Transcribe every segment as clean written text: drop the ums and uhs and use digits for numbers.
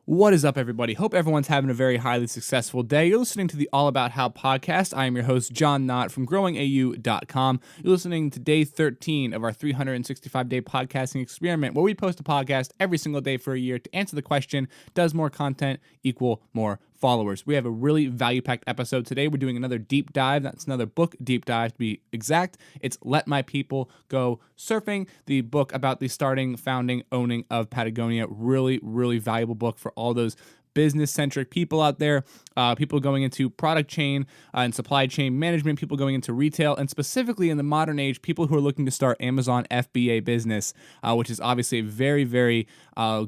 What is up, everybody? Hope everyone's having a very highly successful day. You're listening to the All About How podcast. I am your host, John Knott from growingau.com. You're listening to day 13 of our 365-day podcasting experiment, where we post a podcast every single day for a year to answer the question, does more content equal more followers? We have a really value-packed episode today. We're doing another deep dive. That's another book deep dive to be exact. It's Let My People Go Surfing, the book about the starting, founding, owning of Patagonia. Really, really valuable book for all those business-centric people out there, people going into product chain and supply chain management, people going into retail, and specifically in the modern age, people who are looking to start Amazon FBA business, which is obviously a very, very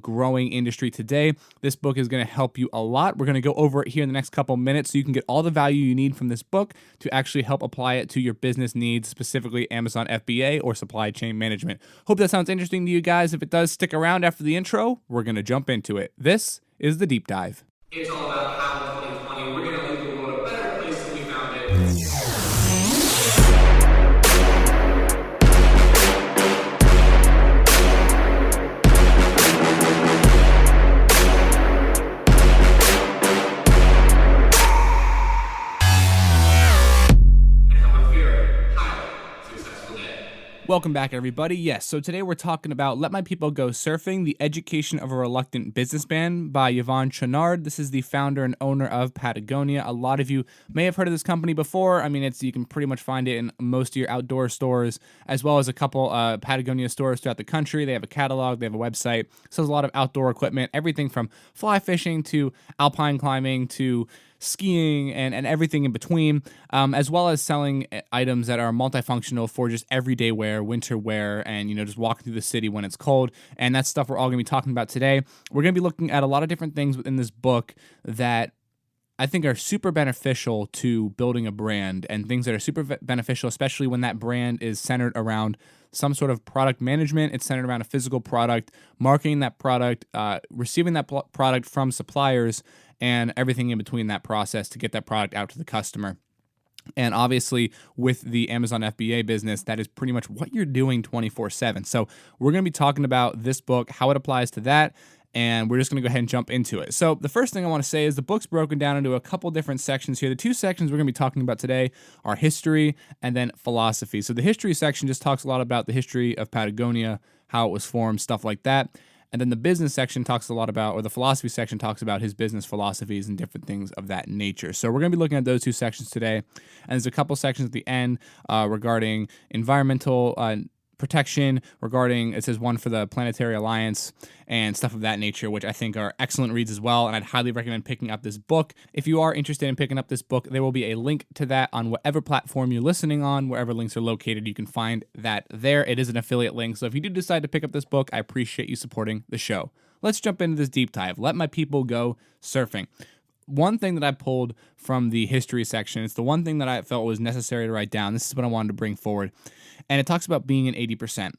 growing industry today. This book is going to help you a lot. We're going to go over it here in the next couple minutes so you can get all the value you need from this book to actually help apply it to your business needs, specifically Amazon FBA or supply chain management. Hope that sounds interesting to you guys. If it does, stick around after the intro. We're going to jump into it. This is the deep dive. It's all about how in 2020 we're going to leave the world a better place than we found it. Welcome back, everybody. Yes, so today we're talking about Let My People Go Surfing, The Education of a Reluctant Businessman by Yvon Chouinard. This is the founder and owner of Patagonia. A lot of you may have heard of this company before. I mean, you can pretty much find it in most of your outdoor stores, as well as a couple Patagonia stores throughout the country. They have a catalog, they have a website, sells a lot of outdoor equipment, everything from fly fishing to alpine climbing to skiing and everything in between, as well as selling items that are multifunctional for just everyday wear, winter wear, and just walking through the city when it's cold. And that's stuff we're all going to be talking about today. We're going to be looking at a lot of different things within this book that I think are super beneficial to building a brand, and things that are super beneficial, especially when that brand is centered around some sort of product management. It's centered around a physical product, marketing that product, receiving that product from suppliers, and everything in between that process to get that product out to the customer. And obviously, with the Amazon FBA business, that is pretty much what you're doing 24/7. So we're going to be talking about this book, how it applies to that, and we're just going to go ahead and jump into it. So the first thing I want to say is the book's broken down into a couple different sections here. The two sections we're going to be talking about today are history and then philosophy. So the history section just talks a lot about the history of Patagonia, how it was formed, stuff like that. And then the business section talks a lot about, or the philosophy section talks about his business philosophies and different things of that nature. So we're going to be looking at those two sections today. And there's a couple sections at the end regarding environmental protection, regarding, it says one for the Planetary Alliance and stuff of that nature, which I think are excellent reads as well, and I'd highly recommend picking up this book. If you are interested in picking up this book, there will be a link to that on whatever platform you're listening on, wherever links are located. You can find that there. It is an affiliate link, so if you do decide to pick up this book, I appreciate you supporting the show. Let's jump into this deep dive. Let My People Go Surfing. One thing that I pulled from the history section, it's the one thing that I felt was necessary to write down. This is what I wanted to bring forward. And it talks about being an 80%.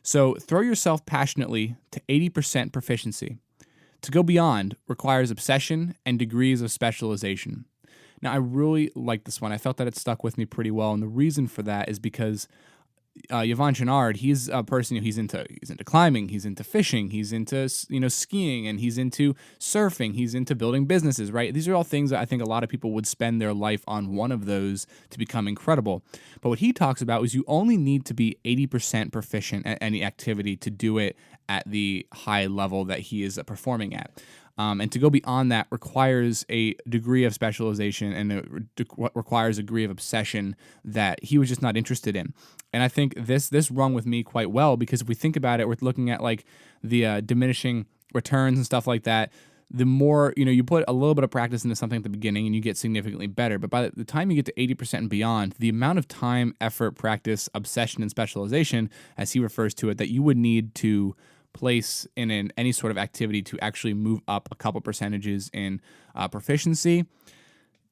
So throw yourself passionately to 80% proficiency. To go beyond requires obsession and degrees of specialization. Now, I really like this one. I felt that it stuck with me pretty well. And the reason for that is because Yvon Chouinard, he's a person he's into climbing, he's into fishing, he's into skiing, and he's into surfing, he's into building businesses, right? These are all things that I think a lot of people would spend their life on one of those to become incredible. But what he talks about is you only need to be 80% proficient at any activity to do it at the high level that he is performing at. And to go beyond that requires a degree of specialization, and it requires a degree of obsession that he was just not interested in. And I think this rung with me quite well, because if we think about it, we're looking at like the diminishing returns and stuff like that. The more, you put a little bit of practice into something at the beginning and you get significantly better. But by the time you get to 80% and beyond, the amount of time, effort, practice, obsession, and specialization, as he refers to it, that you would need to place in any sort of activity to actually move up a couple percentages in proficiency,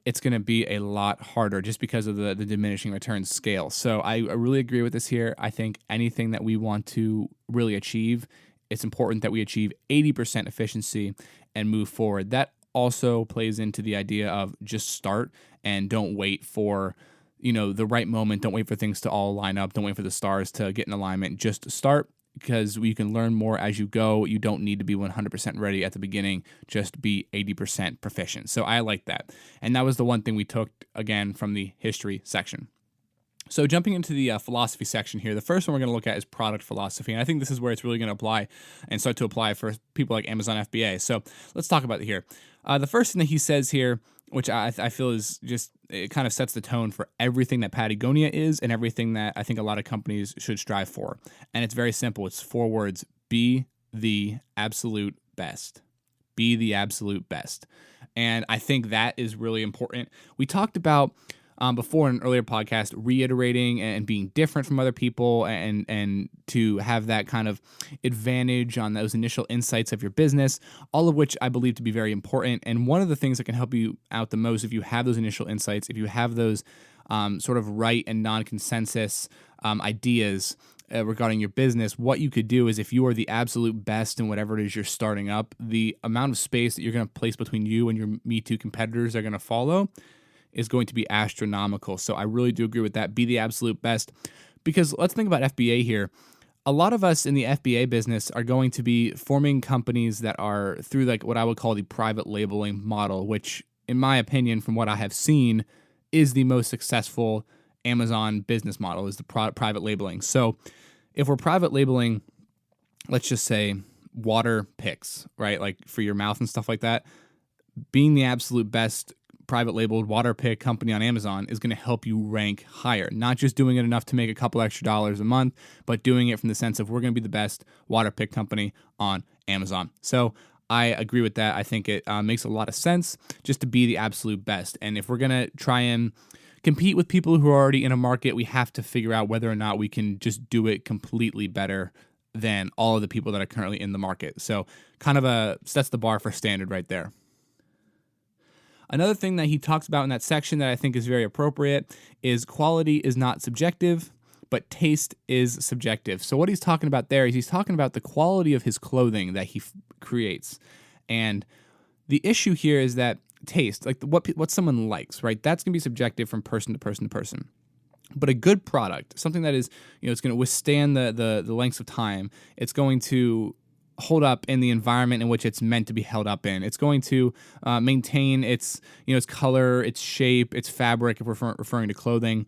it's going to be a lot harder just because of the diminishing returns scale. So I really agree with this here. I think anything that we want to really achieve, it's important that we achieve 80% efficiency and move forward. That also plays into the idea of just start and don't wait for the right moment. Don't wait for things to all line up. Don't wait for the stars to get in alignment. Just start because you can learn more as you go. You don't need to be 100% ready at the beginning. Just be 80% proficient. So I like that. And that was the one thing we took, again, from the history section. So jumping into the philosophy section here, the first one we're going to look at is product philosophy. And I think this is where it's really going to apply and start to apply for people like Amazon FBA. So let's talk about it here. The first thing that he says here, which I feel is just, it kind of sets the tone for everything that Patagonia is and everything that I think a lot of companies should strive for. And it's very simple. It's 4 words: be the absolute best. Be the absolute best. And I think that is really important. We talked about before in an earlier podcast, reiterating and being different from other people and to have that kind of advantage on those initial insights of your business, all of which I believe to be very important. And one of the things that can help you out the most, if you have those initial insights, if you have those sort of right and non-consensus ideas regarding your business, what you could do is, if you are the absolute best in whatever it is you're starting up, the amount of space that you're going to place between you and your Me Too competitors that are going to follow is going to be astronomical. So I really do agree with that. Be the absolute best. Because let's think about FBA here. A lot of us in the FBA business are going to be forming companies that are through like what I would call the private labeling model, which in my opinion, from what I have seen, is the most successful Amazon business model, is the private labeling. So if we're private labeling, let's just say water picks, right? Like for your mouth and stuff like that, being the absolute best private labeled water pick company on Amazon is going to help you rank higher. Not just doing it enough to make a couple extra dollars a month, but doing it from the sense of, we're going to be the best water pick company on Amazon. So I agree with that. I think it makes a lot of sense just to be the absolute best. And if we're going to try and compete with people who are already in a market, we have to figure out whether or not we can just do it completely better than all of the people that are currently in the market. So kind of sets the bar for standard right there. Another thing that he talks about in that section that I think is very appropriate is quality is not subjective, but taste is subjective. So what he's talking about there is he's talking about the quality of his clothing that he creates. And the issue here is that taste, like what someone likes, right? That's going to be subjective from person to person to person. But a good product, something that is, it's going to withstand the lengths of time. It's going to hold up in the environment in which it's meant to be held up in. It's going to maintain its color, its shape, its fabric, if we're referring to clothing.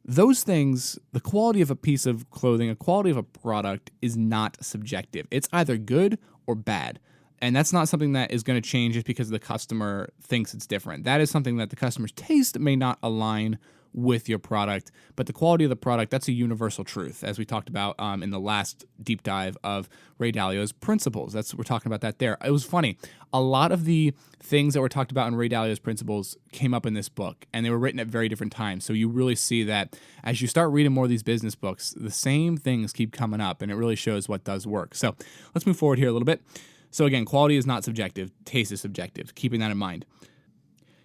Those things, the quality of a piece of clothing, a quality of a product is not subjective. It's either good or bad. And that's not something that is going to change just because the customer thinks it's different. That is something that the customer's taste may not align with your product, but the quality of the product, that's a universal truth, as we talked about in the last deep dive of Ray Dalio's principles. We're talking about that there. It was funny. A lot of the things that were talked about in Ray Dalio's principles came up in this book, and they were written at very different times. So you really see that as you start reading more of these business books, the same things keep coming up, and it really shows what does work. So let's move forward here a little bit. So again, quality is not subjective. Taste is subjective. Keeping that in mind.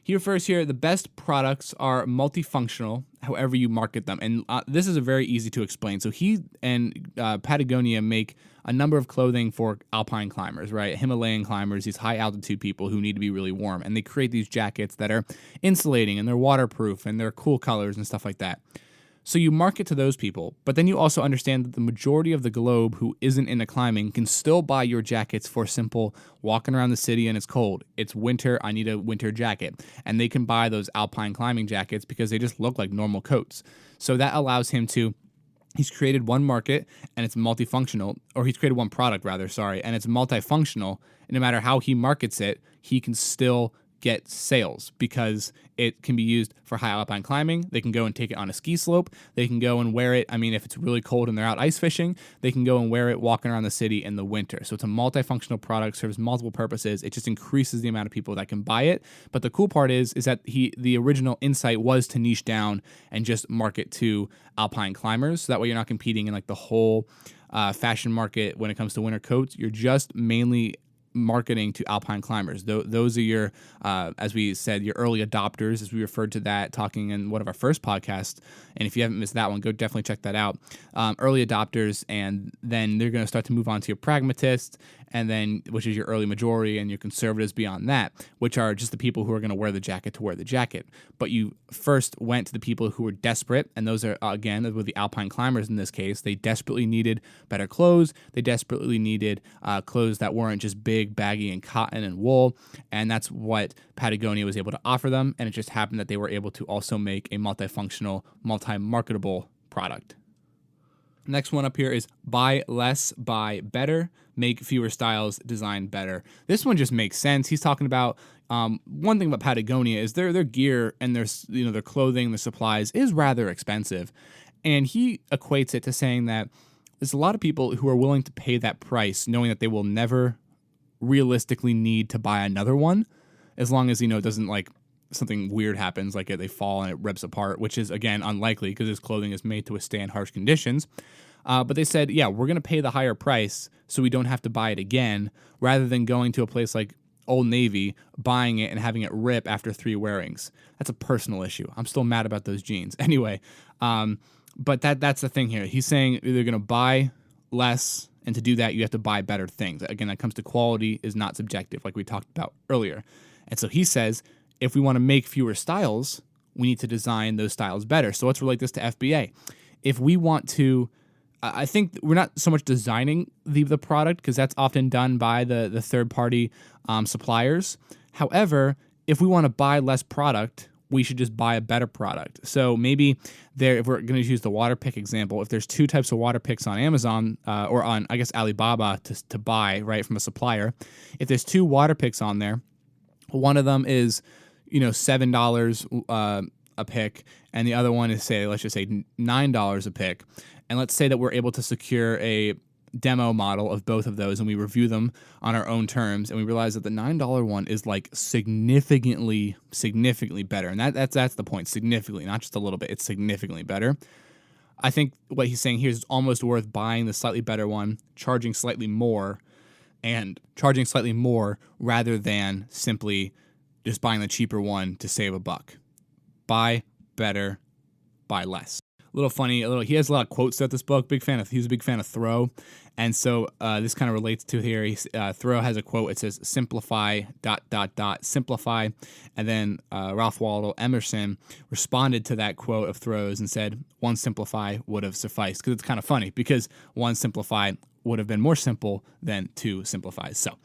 He refers here, the best products are multifunctional, however you market them. And this is very easy to explain. So he and Patagonia make a number of clothing for alpine climbers, right? Himalayan climbers, these high altitude people who need to be really warm. And they create these jackets that are insulating and they're waterproof and they're cool colors and stuff like that. So you market to those people, but then you also understand that the majority of the globe who isn't into climbing can still buy your jackets for simple walking around the city and it's cold. It's winter, I need a winter jacket. And they can buy those alpine climbing jackets because they just look like normal coats. So that allows him to, he's created one market and it's multifunctional, or he's created one product rather, and it's multifunctional. And no matter how he markets it, he can still get sales because it can be used for high alpine climbing. They can go and take it on a ski slope. They can go and wear it. I mean, if it's really cold and they're out ice fishing, they can go and wear it walking around the city in the winter. So it's a multifunctional product, serves multiple purposes. It just increases the amount of people that can buy it. But the cool part is that the original insight was to niche down and just market to alpine climbers. So that way you're not competing in like the whole fashion market when it comes to winter coats. You're just mainly marketing to alpine climbers. Those are your, as we said, your early adopters, as we referred to that talking in one of our first podcasts. And if you haven't missed that one, go definitely check that out. Early adopters, and then they're going to start to move on to your pragmatists, and then which is your early majority, and your conservatives beyond that, which are just the people who are going to wear the jacket to wear the jacket. But you first went to the people who were desperate, and those are, again, with the alpine climbers in this case. They desperately needed better clothes. They desperately needed clothes that weren't just big, baggy, and cotton and wool, and that's what Patagonia was able to offer them, and it just happened that they were able to also make a multifunctional, multi-marketable product. Next one up here is buy less, buy better, make fewer styles, design better. This one just makes sense. He's talking about one thing about Patagonia is their gear and their clothing, their supplies is rather expensive, and he equates it to saying that there's a lot of people who are willing to pay that price, knowing that they will never realistically need to buy another one, as long as it doesn't like something weird happens, like they fall and it rips apart, which is, again, unlikely because his clothing is made to withstand harsh conditions. But they said, yeah, we're going to pay the higher price so we don't have to buy it again, rather than going to a place like Old Navy, buying it and having it rip after 3 wearings. That's a personal issue. I'm still mad about those jeans. Anyway, but that's the thing here. He's saying they're going to buy less, and to do that, you have to buy better things. Again, that comes to quality is not subjective, like we talked about earlier. And so he says, if we want to make fewer styles, we need to design those styles better. So let's relate this to FBA. If we want to, I think we're not so much designing the product, because that's often done by the third-party suppliers. However, if we want to buy less product, we should just buy a better product. So maybe if we're going to use the water pick example, if there's 2 types of water picks on Amazon or on, I guess, Alibaba to buy, right, from a supplier, if there's 2 water picks on there, one of them is $7 a pick, and the other one is, let's just say $9 a pick. And let's say that we're able to secure a demo model of both of those, and we review them on our own terms, and we realize that the $9 one is like significantly better. And that's the point, significantly, not just a little bit, it's significantly better. I think what he's saying here is it's almost worth buying the slightly better one, charging slightly more rather than simply just buying the cheaper one to save a buck. Buy better, buy less. He has a lot of quotes throughout this book. He's a big fan of Thoreau. And so this kind of relates to here. Thoreau has a quote. It says, simplify, ... simplify. And then Ralph Waldo Emerson responded to that quote of Thoreau's and said, one simplify would have sufficed. Because it's kind of funny, because one simplify would have been more simple than 2 simplifies. So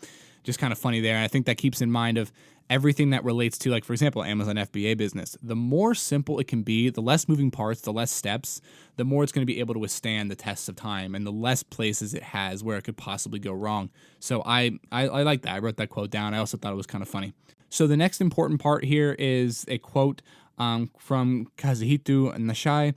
just kind of funny there. And I think that keeps in mind of everything that relates to, like, for example, Amazon FBA business. The more simple it can be, the less moving parts, the less steps, the more it's going to be able to withstand the tests of time, and the less places it has where it could possibly go wrong. So I like that. I wrote that quote down. I also thought it was kind of funny. So the next important part here is a quote from Kazuhito Nishai.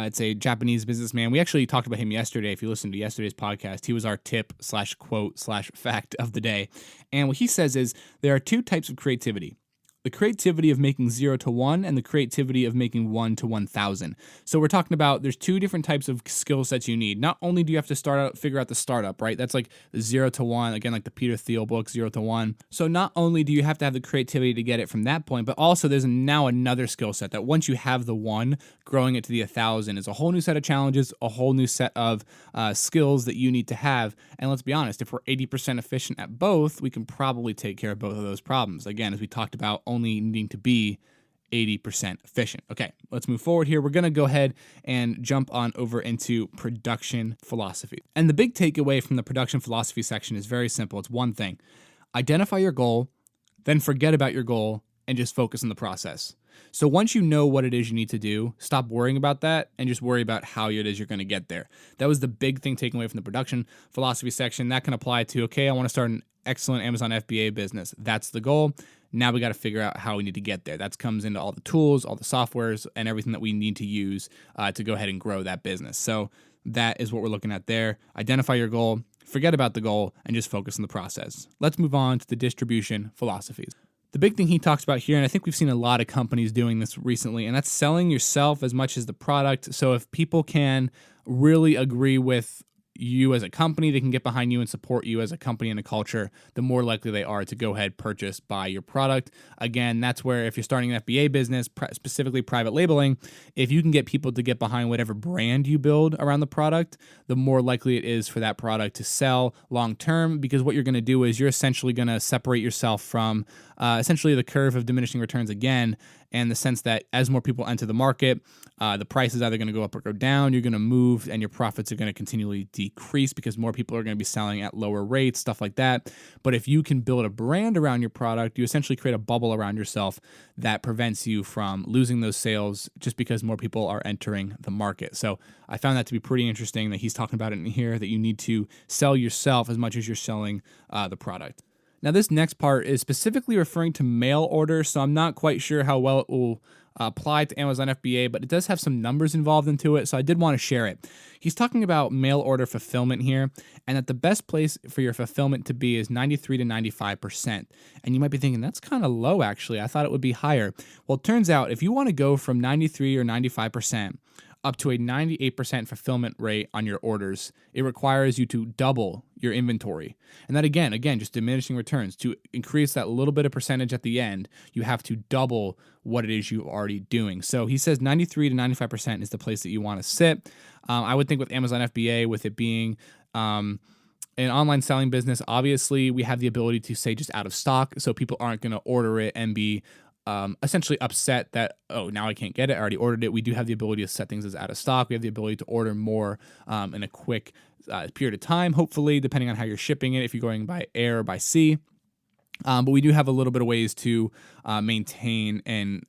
It's a Japanese businessman. We actually talked about him yesterday. If you listened to yesterday's podcast, he was our tip/quote/fact of the day. And what he says is there are 2 types of creativity. The creativity of making 0 to 1 and the creativity of making 1 to 1,000. So we're talking about there's 2 different types of skill sets you need. Not only do you have to figure out the startup, right? That's like 0 to 1, again, like the Peter Thiel book, 0 to 1. So not only do you have to have the creativity to get it from that point, but also there's now another skill set that once you have the 1, growing it to the 1,000 is a whole new set of challenges, a whole new set of skills that you need to have. And let's be honest, if we're 80% efficient at both, we can probably take care of both of those problems. Again, as we talked about, only needing to be 80% efficient. Okay, let's move forward here. We're going to go ahead and jump on over into production philosophy. And the big takeaway from the production philosophy section is very simple. It's one thing. Identify your goal, then forget about your goal, and just focus on the process. So once you know what it is you need to do, stop worrying about that and just worry about how it is you're going to get there. That was the big thing taken away from the production philosophy section. That can apply to, okay, I want to start an excellent Amazon FBA business. That's the goal. Now we got to figure out how we need to get there. That comes into all the tools, all the softwares, and everything that we need to use to go ahead and grow that business. So that is what we're looking at there. Identify your goal, forget about the goal, and just focus on the process. Let's move on to the distribution philosophies. The big thing he talks about here, and I think we've seen a lot of companies doing this recently, and that's selling yourself as much as the product. So if people can really agree with you as a company, they can get behind you and support you as a company and a culture, the more likely they are to go ahead, purchase, buy your product. Again, that's where if you're starting an FBA business, specifically private labeling, if you can get people to get behind whatever brand you build around the product, the more likely it is for that product to sell long term, because what you're going to do is you're essentially going to separate yourself from essentially the curve of diminishing returns again, and the sense that as more people enter the market, the price is either going to go up or go down, you're going to move, and your profits are going to continually decrease because more people are going to be selling at lower rates, stuff like that. But if you can build a brand around your product, you essentially create a bubble around yourself that prevents you from losing those sales just because more people are entering the market. So I found that to be pretty interesting that he's talking about it in here, that you need to sell yourself as much as you're selling the product. Now, this next part is specifically referring to mail orders, so I'm not quite sure how well it will apply to Amazon FBA, but it does have some numbers involved into it, so I did want to share it. He's talking about mail order fulfillment here, and that the best place for your fulfillment to be is 93 to 95%. And you might be thinking, that's kind of low, actually. I thought it would be higher. Well, it turns out if you want to go from 93 or 95% up to a 98% fulfillment rate on your orders, it requires you to double your inventory. And that again, just diminishing returns. To increase that little bit of percentage at the end, you have to double what it is you're already doing. So he says 93 to 95% is the place that you want to sit. I would think with Amazon FBA, with it being an online selling business, obviously we have the ability to say just out of stock, so people aren't going to order it and be essentially upset that, oh, now I can't get it, I already ordered it. We do have the ability to set things as out of stock. We have the ability to order more in a quick period of time, hopefully, depending on how you're shipping it, if you're going by air or by sea. But we do have a little bit of ways to maintain an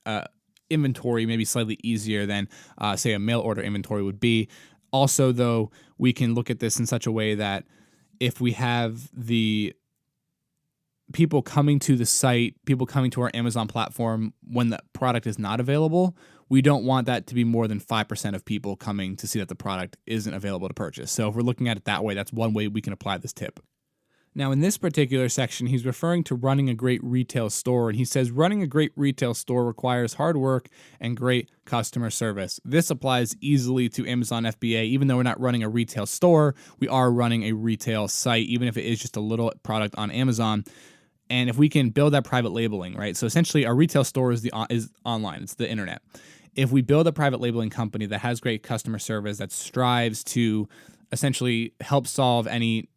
inventory maybe slightly easier than, say, a mail order inventory would be. Also, though, we can look at this in such a way that if we have the people coming to the site, people coming to our Amazon platform when the product is not available, we don't want that to be more than 5% of people coming to see that the product isn't available to purchase. So if we're looking at it that way, that's one way we can apply this tip. Now, in this particular section, he's referring to running a great retail store, and he says running a great retail store requires hard work and great customer service. This applies easily to Amazon FBA. Even though we're not running a retail store, we are running a retail site, even if it is just a little product on Amazon. And if we can build that private labeling, right? So essentially, our retail store is online. It's the internet. If we build a private labeling company that has great customer service, that strives to essentially help solve any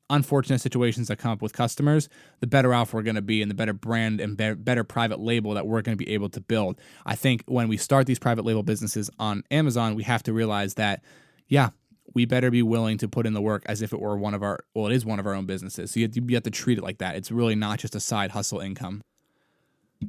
unfortunate situations that come up with customers, the better off we're going to be, and the better brand and better private label that we're going to be able to build. I think when we start these private label businesses on Amazon, we have to realize that, yeah, we better be willing to put in the work as if it were it is one of our own businesses. So you have to treat it like that. It's really not just a side hustle income.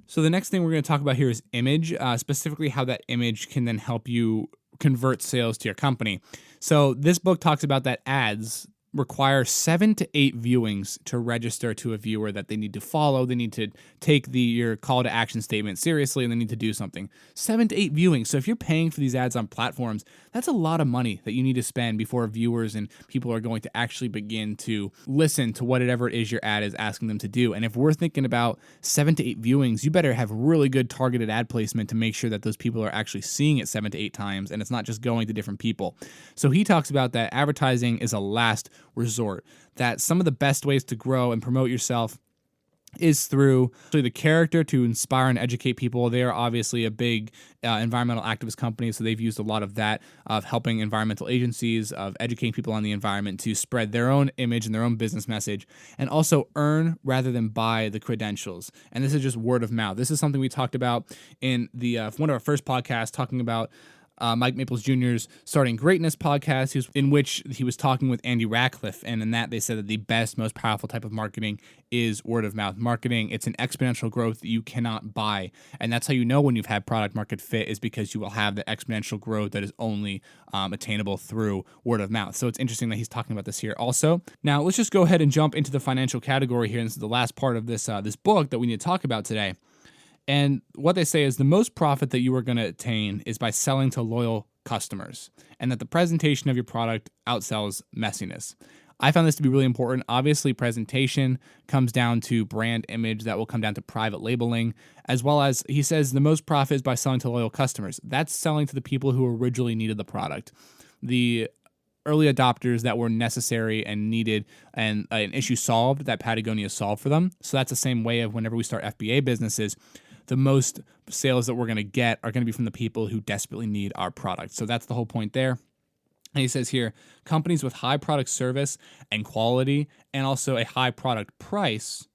So the next thing we're going to talk about here is image, specifically how that image can then help you convert sales to your company. So this book talks about that ads require 7 to 8 viewings to register to a viewer that they need to follow. They need to take your call to action statement seriously, and they need to do something. 7 to 8 viewings. So if you're paying for these ads on platforms, that's a lot of money that you need to spend before viewers and people are going to actually begin to listen to whatever it is your ad is asking them to do. And if we're thinking about 7 to 8 viewings, you better have really good targeted ad placement to make sure that those people are actually seeing it 7 to 8 times, and it's not just going to different people. So he talks about that advertising is a last resort, that some of the best ways to grow and promote yourself is through the character to inspire and educate people. They are obviously a big environmental activist company, so they've used a lot of that, of helping environmental agencies, of educating people on the environment to spread their own image and their own business message, and also earn rather than buy the credentials. And this is just word of mouth. This is something we talked about in the one of our first podcasts, talking about Mike Maples Jr.'s Starting Greatness podcast, in which he was talking with Andy Ratcliffe, and in that they said that the best, most powerful type of marketing is word of mouth marketing. It's an exponential growth that you cannot buy, and that's how you know when you've had product market fit, is because you will have the exponential growth that is only attainable through word of mouth. So it's interesting that he's talking about this here also. Now let's just go ahead and jump into the financial category here, and this is the last part of this book that we need to talk about today. And what they say is the most profit that you are going to attain is by selling to loyal customers, and that the presentation of your product outsells messiness. I found this to be really important. Obviously, presentation comes down to brand image, that will come down to private labeling, as well as, he says, the most profit is by selling to loyal customers. That's selling to the people who originally needed the product. The early adopters that were necessary and needed, and an issue solved that Patagonia solved for them. So that's the same way of whenever we start FBA businesses, the most sales that we're going to get are going to be from the people who desperately need our product. So that's the whole point there. And he says here, companies with high product service and quality and also a high product price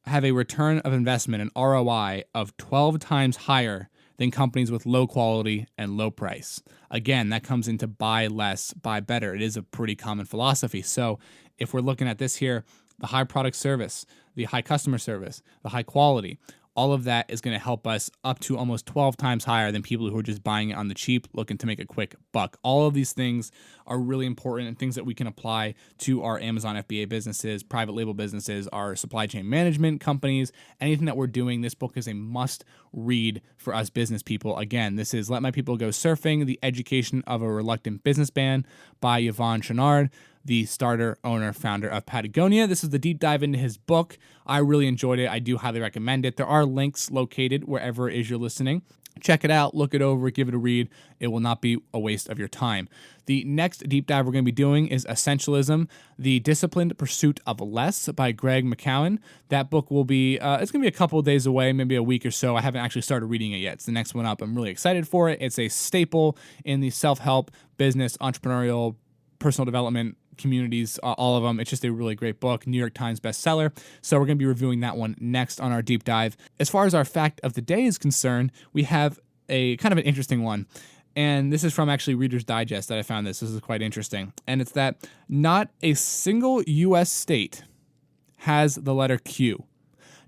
have a return of investment, an ROI, of 12 times higher than companies with low quality and low price. Again, that comes into buy less, buy better. It is a pretty common philosophy. So if we're looking at this here, the high product service, the high customer service, the high quality, all of that is going to help us up to almost 12 times higher than people who are just buying it on the cheap, looking to make a quick buck. All of these things are really important and things that we can apply to our Amazon FBA businesses, private label businesses, our supply chain management companies, anything that we're doing. This book is a must read for us business people. Again, this is Let My People Go Surfing, The Education of a Reluctant Businessman by Yvon Chouinard, the starter, owner, founder of Patagonia. This is the deep dive into his book. I really enjoyed it. I do highly recommend it. There are links located wherever it is you're listening. Check it out, look it over, give it a read. It will not be a waste of your time. The next deep dive we're going to be doing is Essentialism, The Disciplined Pursuit of Less by Greg McKeown. That book will be, it's going to be a couple of days away, maybe a week or so. I haven't actually started reading it yet. It's the next one up. I'm really excited for it. It's a staple in the self-help, business, entrepreneurial, personal development communities, all of them. It's just a really great book, New York Times bestseller. So we're going to be reviewing that one next on our deep dive. As far as our fact of the day is concerned, we have a kind of an interesting one. And this is from actually Reader's Digest that I found this. This is quite interesting. And it's that not a single U.S. state has the letter Q.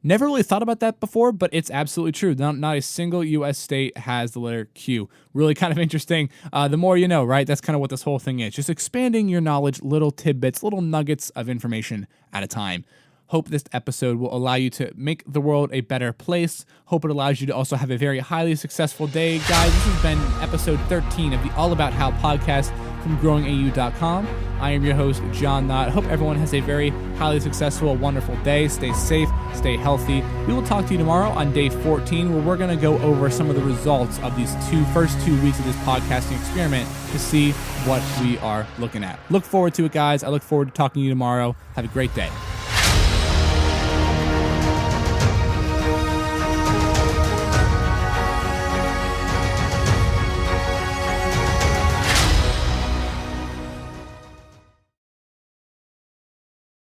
Never really thought about that before, but it's absolutely true. Not a single U.S. state has the letter Q. Really kind of interesting. The more you know, right? That's kind of what this whole thing is. Just expanding your knowledge, little tidbits, little nuggets of information at a time. Hope this episode will allow you to make the world a better place. Hope it allows you to also have a very highly successful day. Guys, this has been episode 13 of the All About How podcast from growingau.com. I am your host, John Knott. Hope everyone has a very highly successful, wonderful day. Stay safe, stay healthy. We will talk to you tomorrow on day 14, where we're going to go over some of the results of these first 2 weeks of this podcasting experiment to see what we are looking at. Look forward to it, guys. I look forward to talking to you tomorrow. Have a great day.